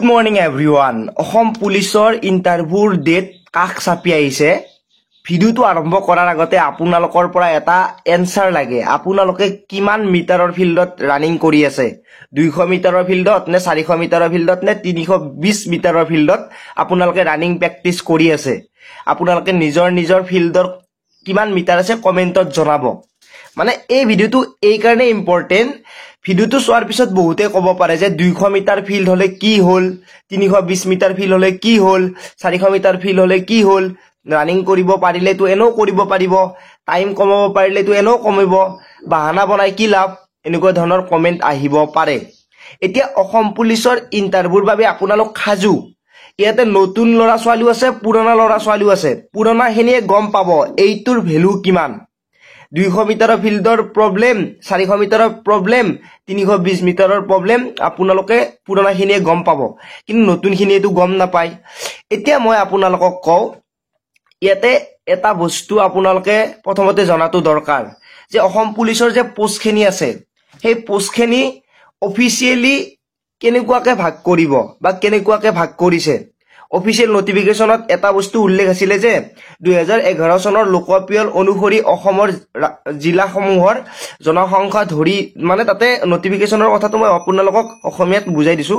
Good morning everyone. Assam পুলিচৰ ইন্টাৰভিউৰ date কাষ চাপি আহিছে। ভিডিওটো আৰম্ভ কৰাৰ আগতে আপোনালোকৰ পৰা এটা এনসাৰ লাগে। আপোনালোকে কিমান মিটাৰৰ ফিল্ডত ৰানিং কৰি আছে? 200 মিটাৰৰ ফিল্ডত নে 400 মিটাৰৰ ফিল্ডত নে 320 মিটাৰৰ ফিল্ডত আপোনালোকে ৰানিং প্ৰেক্টিস কৰি আছে? আপোনালোকে নিজৰ ফিল্ডৰ কিমান মিটাৰ আছে কমেন্টত জনাব। মানে এই ভিডিওটো এই কাৰণে ইম্পৰ্টেন্ট। ভিডিওটো চোৱাৰ পিছত বহুতে ক'ব পাৰে যে 200 মিটাৰ ফিল্ড হলে কি হল, 320 মিটাৰ ফিল্ড হলে কি হল, 400 মিটাৰ ফিল্ড হলে কি হল, ৰানিং কৰিব পাৰিলেতো এনেও কৰিব পাৰিব, টাইম কমাব পাৰিলেতো এনেও কমিব, বাহানা বনাই কি লাভ, এনেকুৱা ধৰণৰ কমেন্ট আহিব পাৰে। এতিয়া অসম পুলিচৰ ইন্টাৰভিউৰ বাবে আপোনালোক খাজু। ইয়াতে নতুন লৰা ছোৱালীও আছে, পুৰণা লৰা ছোৱালীও আছে। পুৰণা খিনিয়ে গম পাব এইটোৰ ভ্যালু কিমান। 200 মিটাৰৰ ফিল্ডৰ প্ৰবলেম, 400 মিটাৰৰ প্ৰবলেম, 320 মিটাৰৰ প্ৰবলেম আপোনালোকে পুৰণাখিনিয়ে গম পাব, কিন্তু নতুনখিনিয়েতো গম নাপায়। এতিয়া মই আপোনালোকক কওঁ, ইয়াতে এটা বস্তু আপোনালোকে প্ৰথমতে জনাটো দৰকাৰ যে অসম পুলিচৰ যে পোষ্টখিনি আছে, সেই পোষ্টখিনি অফিচিয়েলি কেনেকুৱাকে ভাগ কৰিব বা কেনেকুৱাকে ভাগ কৰিছে। অফিচিয়েল নোটিফিকেশনত এটা বস্তু উল্লেখ আছিলে যে 2011 চনৰ লোকপিয়ল অনুসৰি অসমৰ জিলাসমূহৰ জনসংখ্যা ধৰি, মানে তাতে নোটিফিকেশনৰ কথাটো মই আপোনালোকক অসমীয়াত বুজাই দিছো।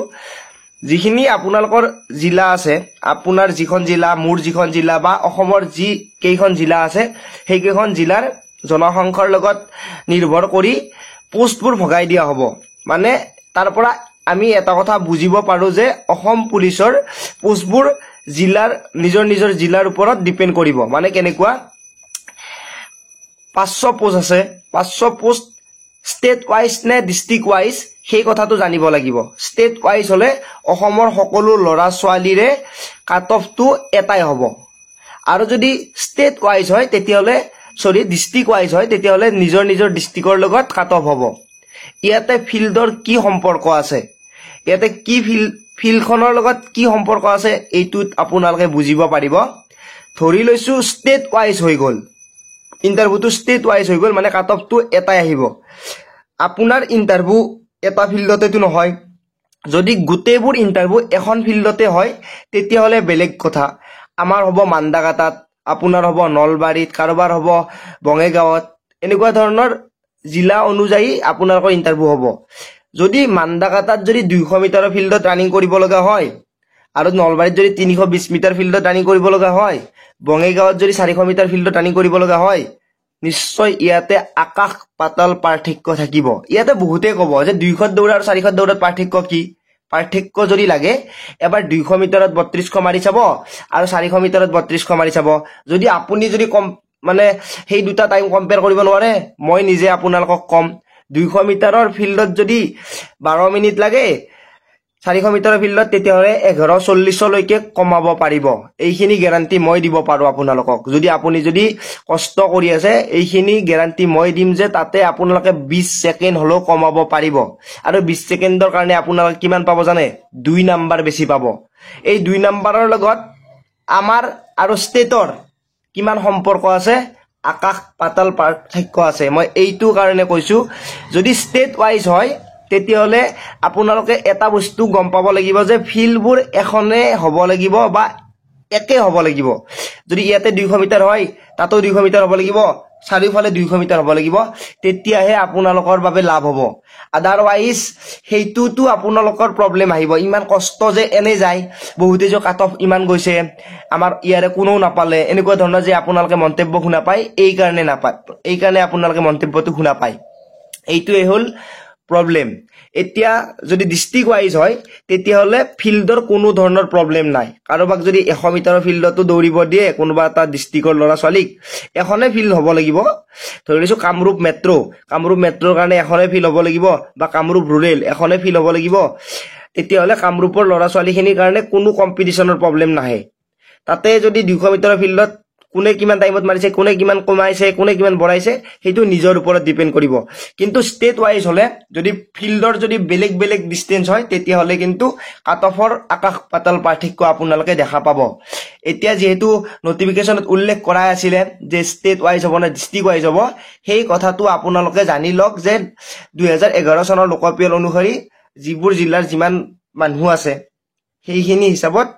যিখিনি আপোনালোকৰ জিলা আছে, আপোনাৰ যিখন জিলা, মোৰ যিখন জিলা বা অসমৰ যি কেইখন জিলা আছে, সেই কেইখন জিলাৰ জনসংখ্যাৰ লগত নিৰ্ভৰ কৰি পোষ্টবোৰ ভগাই দিয়া হ'ব। মানে তাৰ পৰা আমি এটা কথা বুজিব পাৰো যে অসম পুলিচৰ পোষ্টবোৰ জিলাৰ নিজৰ জিলাৰ ওপৰত ডিপেন্ড কৰিব। মানে কেনেকুৱা 500 পোষ্ট আছে, 500 পোষ্ট ষ্টেট ওয়াইজ নে ডিস্ট্ৰিক্ট ওয়াইজ সেই কথাটো জানিব লাগিব। ষ্টেট ওয়াইজ হলে অসমৰ সকলো লৰা ছোৱালীৰে কাট অফটো এটাই হ'ব, আৰু যদি ষ্টেট ওয়াইজ হয় তেতিয়াহলে ডিস্ট্ৰিক্ট ওয়াইজ হয় তেতিয়াহলে নিজৰ ডিস্ট্ৰিক্টৰ লগত কাট অফ হ'ব। ইয়াতে ফিল্ডৰ কি সম্পৰ্ক আছে, ইয়াতে কি ফিল্ডখনৰ লগত কি সম্পৰ্ক আছে এইটোত আপোনালোকে বুজিব পাৰিব। ধৰি লৈছো ষ্টেট ওয়াইজ হৈ গল, ইন্টাৰভিউটো ষ্টেট ওয়াইজ হৈ গল, মানে কাট অফটো এটাই আহিব। আপোনাৰ ইন্টাৰভিউ এটা ফিল্ডতেতো নহয়। যদি গোটেইবোৰ ইন্টাৰভিউ এখন ফিল্ডতে হয় তেতিয়াহলে বেলেগ কথা। আমাৰ হ'ব মান্দাকাটাত, আপোনাৰ হ'ব নলবাৰীত, কাৰোবাৰ হ'ব বঙাইগাঁৱত, এনেকুৱা ধৰণৰ জিলা অনুযায়ী আপোনালোকৰ ইন্টাৰভিউ হ'ব। যদি মান্দাকাটাত যদি 200 মিটাৰৰ ফিল্ডত ৰানিং কৰিব লগা হয়, আৰু নলবাৰীত যদি 320 মিটাৰ ফিল্ডত ৰানিং কৰিব লগা হয়, বঙাইগাঁৱত যদি 400 মিটাৰ ফিল্ডত ৰানিং কৰিব লগা হয়, নিশ্চয় ইয়াতে আকাশ পাতাল পাৰ্থক্য থাকিব। ইয়াতে বহুতে ক'ব যে 200 দৌৰা আৰু 400 দৌৰাত পাৰ্থক্য কি? পাৰ্থক্য যদি লাগে এবাৰ 200 মিটাৰত 3200 মাৰি চাব আৰু 400 মিটাৰত 3200 মাৰি চাব। যদি আপুনি যদি মানে সেই দুটা টাইম কম্পেয়াৰ কৰিব নোৱাৰে, মই নিজে আপোনালোকক কম 200 মিটাৰৰ ফিল্ডত যদি 12 মিনিট লাগে, 400 মিটাৰৰ ফিল্ডত তেতিয়াহলে 11:40 লৈকে কমাব পাৰিব। এইখিনি গ্যাৰান্টি মই দিব পাৰো আপোনালোকক। যদি আপুনি যদি কষ্ট কৰি আছে, এইখিনি গ্যাৰান্টি মই দিম যে তাতে আপোনালোকে 20 সেকেন্ড হলেও কমাব পাৰিব। আৰু 20 সেকেন্ডৰ কাৰণে আপোনালোকে কিমান পাব জানে? 2 নাম্বাৰ বেছি পাব। এই 2 নাম্বাৰৰ লগত আমাৰ আৰু ষ্টেটৰ কিমান সম্পৰ্ক আছে? আকাশ পাতাল পাৰ্থক্য আছে। মই এইটো কাৰণে কৈছো, যদি ষ্টেট ওয়াইজ হয় তেতিয়াহলে আপোনালোকে এটা বস্তু গম পাব লাগিব যে ফিল্ডবোৰ এখনে হ'ব লাগিব বা একে হ'ব লাগিব। যদি ইয়াতে 200 মিটাৰ হয়, তাতো 200 মিটাৰ হ'ব লাগিব, চাৰিওফালে 200 মিটাৰ হ'ব লাগিব, তেতিয়াহে আপোনালোকৰ বাবে লাভ হ'ব। আদাৰৱাইজ সেইটোতো আপোনালোকৰ প্ৰবলেম আহিব। ইমান কষ্ট যে এনে যায়, বহুতে যে কাট অফ ইমান গৈছে, আমাৰ ইয়াৰে কোনেও নাপালে, এনেকুৱা ধৰণৰ যে আপোনালোকে মন্তব্য শুনা পায়, এই কাৰণে আপোনালোকে মন্তব্যটো শুনা পায়। এইটোৱে হ'ল প্ৰবলেম। এতিয়া যদি ডিস্ট্ৰিক্ট ওয়াইজ হয় তেতিয়াহলে ফিল্ডৰ কোনো ধৰণৰ প্ৰবলেম নাই। কাৰোবাক যদি 100 মিটাৰৰ ফিল্ডতো দৌৰিব দিয়ে, কোনোবা এটা ডিস্ট্ৰিক্টৰ ল'ৰা ছোৱালীক, এখনে ফিল্ড হ'ব লাগিব। ধৰি লৈছো কামৰূপ মেট্ৰ'ৰ কাৰণে এখনে ফিল্ড হ'ব লাগিব, বা কামৰূপ ৰুৰেল এখনে ফিল্ড হ'ব লাগিব, তেতিয়াহলে কামৰূপৰ ল'ৰা ছোৱালীখিনিৰ কাৰণে কোনো কম্পিটিশনৰ প্ৰবলেম নাহে। তাতে যদি 200 মিটাৰৰ ফিল্ডত কোনে কিমান টাইমত মাৰিছে, কোনে কিমান কমাইছে, কোনে কিমান বঢ়াইছে, সেইটো নিজৰ ওপৰত ডিপেন্ড কৰিব। কিন্তু ষ্টেট ওয়াইজ হলে যদি ফিল্ডৰ যদি বেলেগ ডিস্টেন্স হয় তেতিয়াহলে কিন্তু কাট অফৰ আকাশ পাতাল পাৰ্থক্য আপোনালোকে দেখা পাব। এতিয়া যেহেতু নোটিফিকেশনত উল্লেখ কৰা আছিল যে ষ্টেট ওয়াইজ হ'ব না ডিস্ট্ৰিক্ট ওয়াইজ হ'ব, সেই কথাটো আপোনালোকে জানি লওক যে 2011 চনৰ লোকপিয়ল অনুসৰি যিবোৰ জিলাৰ যিমান মানুহ আছে সেইখিনি হিচাপত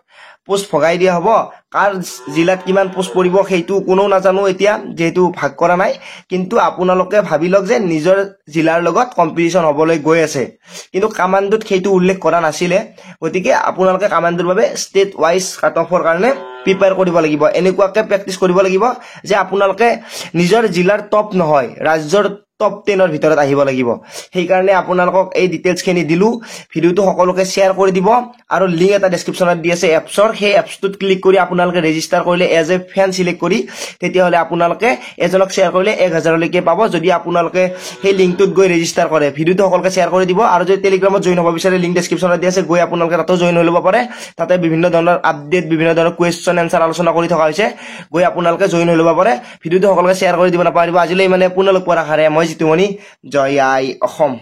পোষ্ট ভগাই দিয়া হ'ব কাৰ জিলাত কিমান পোষ্ট পৰিব সেইটো কোনেও নাজানো এতিয়া যেহেতু ভাগ কৰা নাই কিন্তু আপোনালোকে ভাবি লওক যে নিজৰ জিলাৰ লগত কম্পিটিশন হ'বলৈ গৈ আছে কিন্তু কামাণ্ডত সেইটো উল্লেখ কৰা নাছিলে গতিকে আপোনালোকে কামাণ্ডৰ বাবে ষ্টেট ওয়াইজ কাট অফৰ কাৰণে প্ৰিপেয়াৰ কৰিব লাগিব এনেকুৱাকে প্ৰেক্টিছ কৰিব লাগিব যে আপোনালোকে নিজৰ জিলাৰ টপ নহয় ৰাজ্যৰ টপ 10 ভিতৰত আহিব লাগিব সেই কাৰণে আপোনালোকক এই ডিটেইলছ খিনি দিলু ভিডিওটো সকলোকে শেয়াৰ কৰি দিব আৰু লিংক এটা ডেসক্ৰিপচনত দি আছে এপছৰ সেই এপছটোত ক্লিক কৰি আপোনালোকে ৰেজিষ্টাৰ কৰিলে এজ এ ফ্যান সিলেক্ট কৰি তেতিয়া হলে আপোনালোকে এজনক শেয়াৰ কৰিলে 1000 লৈকে পাব যদি আপোনালোকে সেই লিংকটোত গৈ ৰেজিষ্টাৰ কৰে ভিডিওটো সকলোকে শেয়াৰ কৰি দিব আৰু যদি টেলিগ্ৰামত জয়েন হ'ব বিচাৰে লিংক ডেসক্ৰিপচনত দি আছে গৈ আপোনালোকে তাতো জয়েন হৈ ল'ব পাৰে তাতে বিভিন্ন ধৰণৰ আপডেট বিভিন্ন ধৰণৰ কোৱেশ্চন এনসাৰ আলোচনা কৰি থকা হৈছে গৈ আপোনালোকে জয়েন হৈ ল'ব পাৰে ভিডিওটো সকলোকে শেয়াৰ কৰি দিব নাপাৰিব আজিলৈ মানে পুনৰ লগ পোৱাৰ আশাৰে মই জিতুমণি জয় আই অসম।